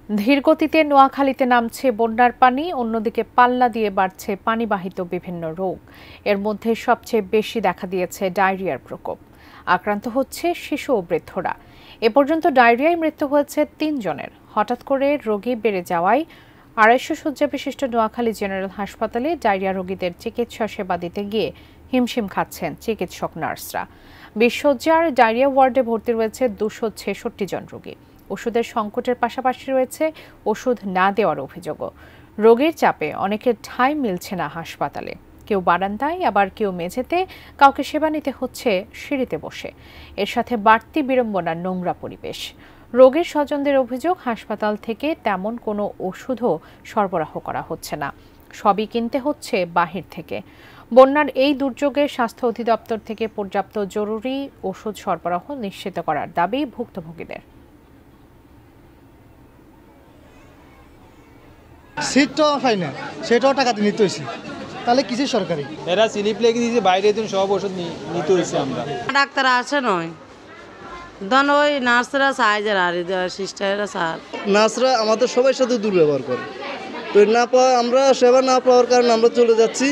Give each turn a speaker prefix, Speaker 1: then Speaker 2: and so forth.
Speaker 1: ধীরগতিতে নোয়াখালীতে নামছে বন্যার পানি, অন্যদিকে পাল্লা দিয়ে বাড়ছে পানিবাহিত বিভিন্ন রোগ। এর মধ্যে সবচেয়ে বেশি দেখা দিয়েছে ডায়রিয়ার প্রকোপ। আক্রান্ত হচ্ছে শিশু ও বৃদ্ধরা। এ পর্যন্ত ডায়রিয়ায় মৃত্যু হয়েছে ৩ জনের। হঠাৎ করে রোগী বেড়ে যাওয়ায় ২৫০ শয্যা বিশিষ্ট নোয়াখালী জেনারেল হাসপাতালে ডায়রিয়া রোগীদের চিকিৎসা সেবা দিতে গিয়ে হিমশিম খাচ্ছেন চিকিৎসক নার্সরা। ২০ শয্যার ডায়রিয়া ওয়ার্ডে ভর্তি রয়েছে ২৬৬ জন রোগী। ওষুধের সংকটের পাশাপাশি রয়েছে ওষুধ না দেওয়ার অভিযোগও। রোগীর চাপে অনেকের ঠাঁই মিলছে না হাসপাতালে। কেউ বারান্দায়, আবার কেউ মেঝেতে, কাউকে সেবা নিতে হচ্ছে সিঁড়িতে বসে। এর সাথে বাড়তি বিড়ম্বনার নোংরা পরিবেশ। রোগীর স্বজনদের অভিযোগ, হাসপাতাল থেকে তেমন কোনো ওষুধও সরবরাহ করা হচ্ছে না, সবই কিনতে হচ্ছে বাহির থেকে। বন্যার এই দুর্যোগে স্বাস্থ্য অধিদপ্তর থেকে পর্যাপ্ত জরুরি ওষুধ সরবরাহ নিশ্চিত করার দাবি ভুক্তভোগীদের।
Speaker 2: সিটটাও পাই না, সেটাও টাকা দিয়ে নিতে হয়েছে। তাহলে কিছু সরকারি
Speaker 3: এরা স্লিপ লেগে দিয়েছে, বাইরে দিন সব ওষুধ নিতে হয়েছে। আমরা
Speaker 4: ডাক্তার আসে নয়, ধন ওই নার্সরা সাহায্যের আর সিস্টাররা স্যার
Speaker 5: নার্সরা আমাদের সবার সাথে দুর্ব্যবহার করে। তো না পাওয়া, আমরা সেবা না পাওয়ার কারণে আমরা চলে যাচ্ছি।